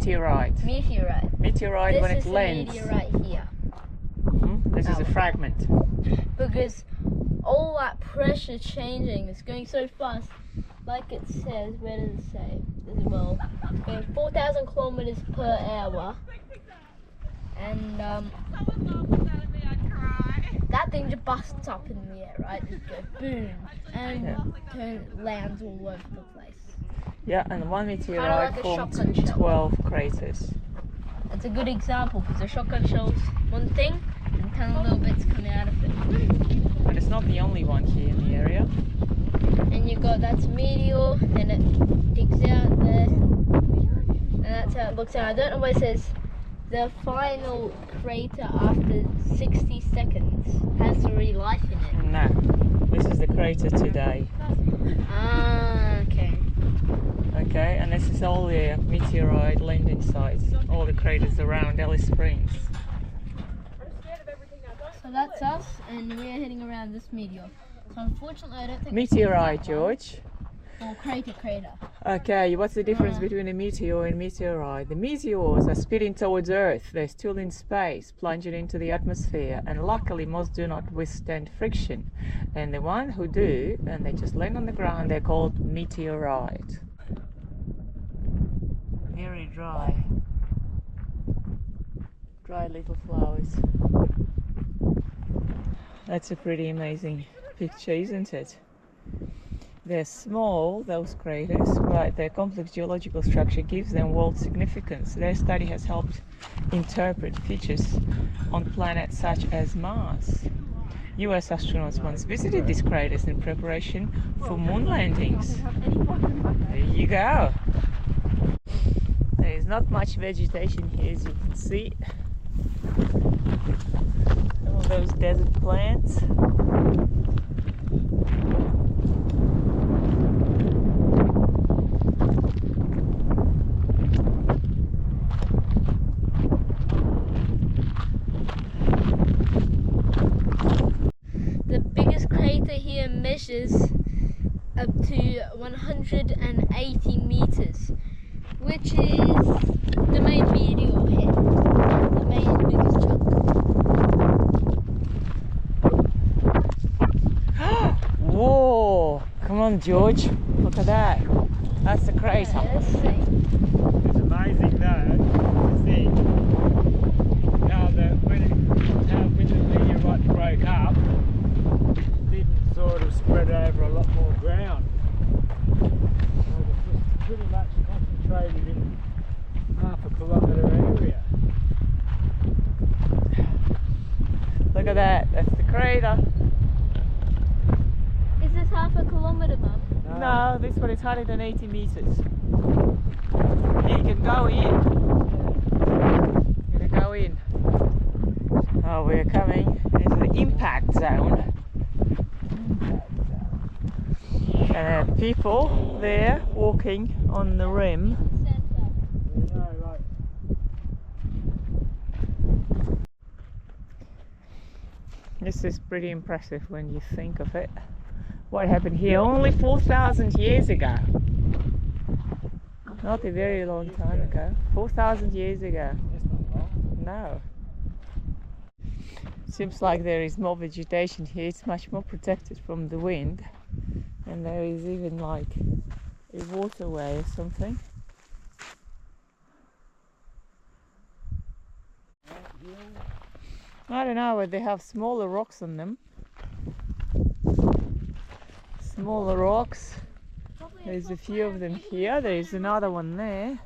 Meteorite. Meteorite. Meteorite when it lands. This is a meteorite here. This is a fragment. Because all that pressure changing is going so fast. Like it says, where does it say? As well, going 4,000 kilometers per hour. And that thing just busts up in the air, right? Just goes boom, and lands all over the place. Yeah, and one meteorite like formed 12 craters. It's a good example because the shotgun shell's one thing, and 10 little bits come out of it. But it's not the only one here in the area. And you got that's meteor, then it digs out there, and that's how it looks out. I don't know what it says. The final crater after 60 seconds has already life in it. No, this is the crater today. Ah, okay. Okay, and this is all the meteorite landing sites, all the craters around Alice Springs. So that's us, and we're heading around this meteor. So unfortunately, I don't think Meteorite, George. Or crater. Okay, what's the difference between a meteor and meteorite? The meteors are speeding towards Earth. They're still in space, plunging into the atmosphere, and luckily most do not withstand friction. And the ones who do, and they just land on the ground, they're called meteorite. Very dry. Dry little flowers. That's a pretty amazing picture, isn't it? They're small, those craters, but their complex geological structure gives them world significance. Their study has helped interpret features on planets such as Mars. US astronauts once visited these craters in preparation for moon landings. There you go. There is not much vegetation here, as you can see. Some of those desert plants. The biggest crater here measures up to 180 meters, which is the main meteor hit, the main biggest chunk. Whoa! Come on, George. Look at that. That's the crater. Let's see. It's amazing though to see how when the meteorite broke up, it didn't sort of spread over a lot more ground. So it was pretty much concentrated in half a kilometre area. Look at that. That's the crater. Is this half a kilometre, Mum? No, this one is 180 meters. You can go in. You're gonna go in. Oh, we're coming into the impact zone. And there are people there walking on the rim. This is pretty impressive when you think of it. What happened here only 4,000 years ago. Not a very long time ago. 4,000 years ago. That's not long. No. Seems like there is more vegetation here. It's much more protected from the wind. And there is even like a waterway or something. I don't know, but they have smaller rocks on them. Smaller rocks. There's a few of them here. There's another one there.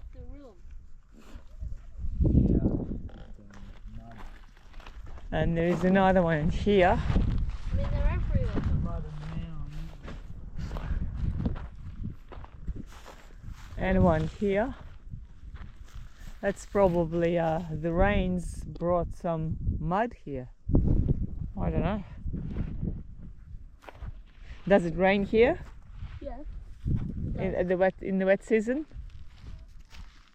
And there's another one here. I mean, they're everywhere. And one here. That's probably the rains brought some mud here. I don't know. Does it rain here? Yes. In the wet season?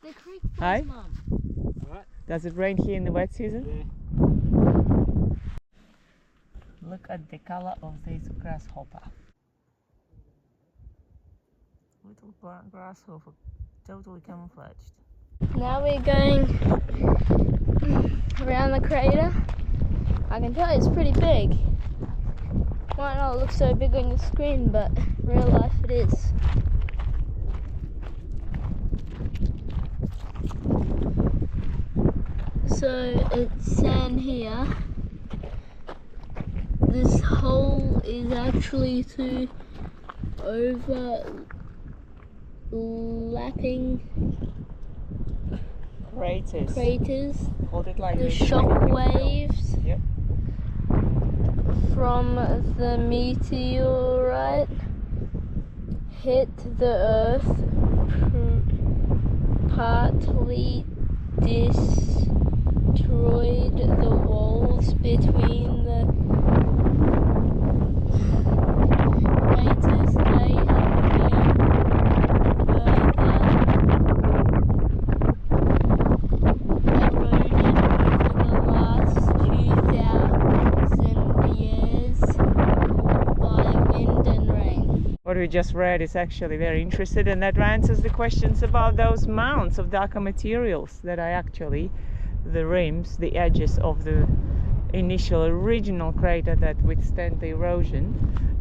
The creek Aye? flows, Mum. What? Does it rain here in the wet season? Yeah. Look at the color of this grasshopper. Little brown grasshopper, totally camouflaged. Now we're going around the crater. I can tell you it's pretty big. Might not look so big on your screen, but in real life it is. So it's sand here. This hole is actually two overlapping craters. Hold it like The this. shock waves Yep. from the meteorite hit the earth, partly destroyed the walls between the craters. They have What we just read is actually very interesting, and that answers the questions about those mounds of darker materials that are actually the rims, the edges of the initial original crater that withstand the erosion.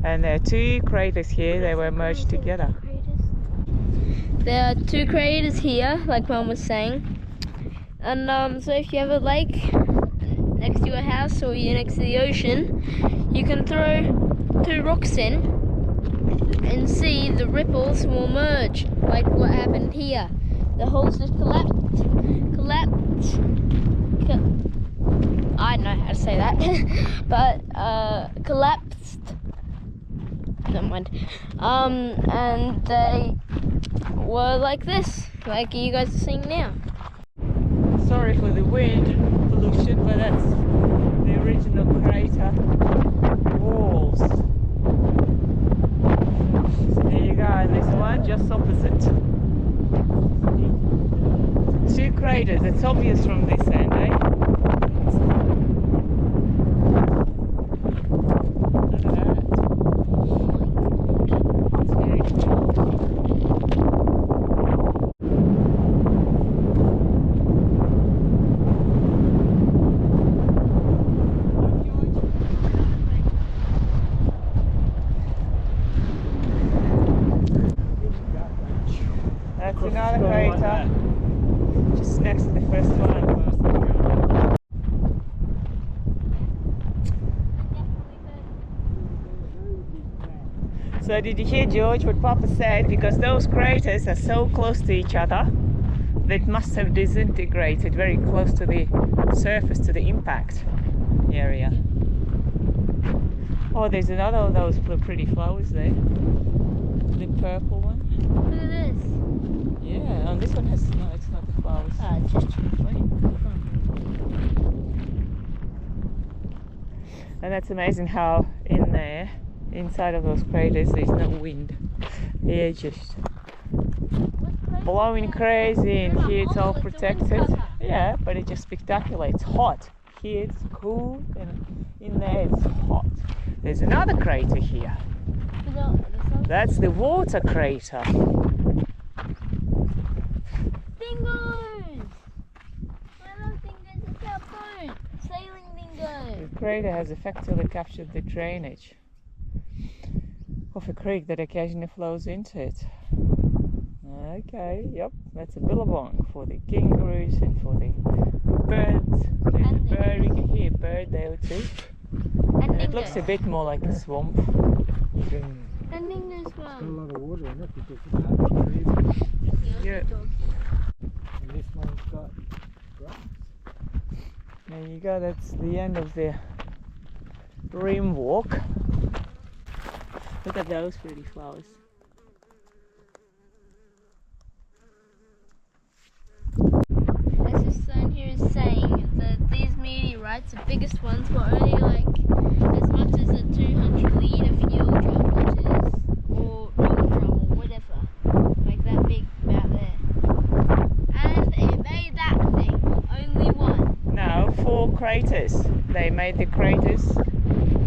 And there are two craters here, they were merged together. There are two craters here, like Mum was saying. And so if you have a lake next to your house or you're next to the ocean, you can throw two rocks in and see the ripples will merge, like what happened here. The holes just collapsed. I don't know how to say that, but collapsed. Never mind. And they were like this, like you guys are seeing now. Sorry for the wind pollution, but that's the original crater walls. So there you go, and this one just opposite. Two craters, it's obvious from this end, eh? Look at that. It's very cool. That's another crater, just next to the first one. So did you hear, George, what Papa said? Because those craters are so close to each other, they must have disintegrated very close to the surface, to the impact area. Oh, there's another of those pretty flowers there. The purple one. Look at this. Yeah, and this one has, no, it's not the flowers. Ah, it's just And that's amazing how in there, inside of those craters, there's no wind. They're just blowing crazy, and here it's all protected. Yeah, but it's just spectacular. It's hot. Here it's cool, and in there it's hot. There's another crater here. That's the water crater. Dingoes! I love dingoes, it's our boat! Sailing dingoes! The crater has effectively captured the drainage of a creek that occasionally flows into it. Okay, yep, that's a billabong for the kangaroos and for the birds. There's a bird, we can hear a bird there too. And it looks a bit more like a swamp. And dingoes Got a one. lot of water in it because it's hard to trees. Yeah. And this one's got grass. There you go, that's the end of the rim walk. Look at those pretty flowers. As this sign here is saying, that these meteorites, the biggest ones, were only like as much as a 200 litre fuel drum, which is, or rum drum, or whatever. Like that big, about there. And it made that thing, only one. No, 4 craters. They made the craters,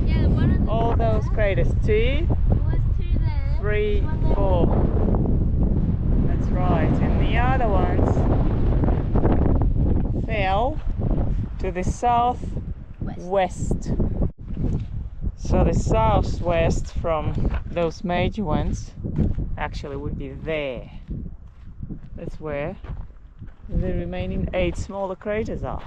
Yeah, one of them. all those craters. 2, There was 2 there. 3, one there. 4. That's right. And the other ones fell to the southwest. So the southwest from those major ones actually would be there. That's where the remaining 8 smaller craters are.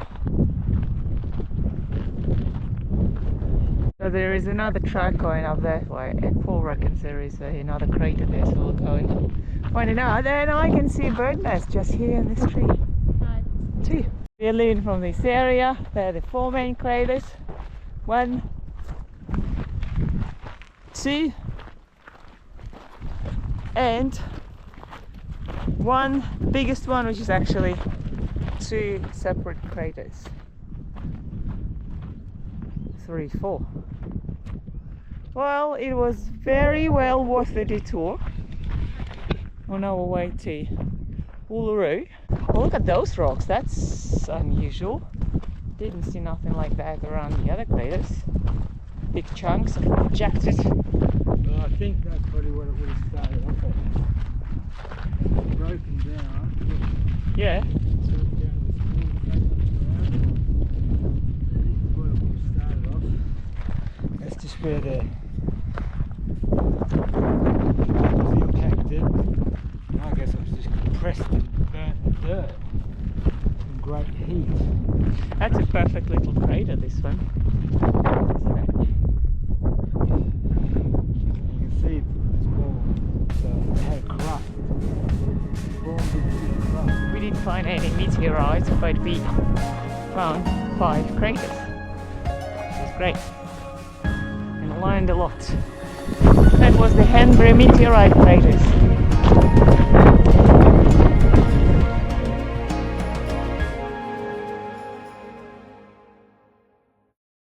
So there is another track going up that way, and Paul reckons there is another crater there, so we'll go and find it out. And I can see a bird nest just here in this tree. Right. Too. We're leaving from this area. There are the 4 main craters. 1, 2, and one, the biggest one, which is actually 2 separate craters. 3, 4. Well, it was very well worth the detour on our way to Uluru. Well, look at those rocks, that's unusual. Didn't see nothing like that around the other craters. Big chunks of projected. Well, I think that's probably what it would have started off at. Broken down. Yeah. Sort of down the small fragments around it. That's what it would have started off. That's just where the was impacted. And I guess it was just compressed and burnt the dirt in great heat. That's a perfect little crater, this one. Isn't it? You can see it's all so it had a crust. Formed a big crust. We didn't find any meteorites, but we found 5 craters. It was great. And learned a lot. That was the Henbury meteorite craters.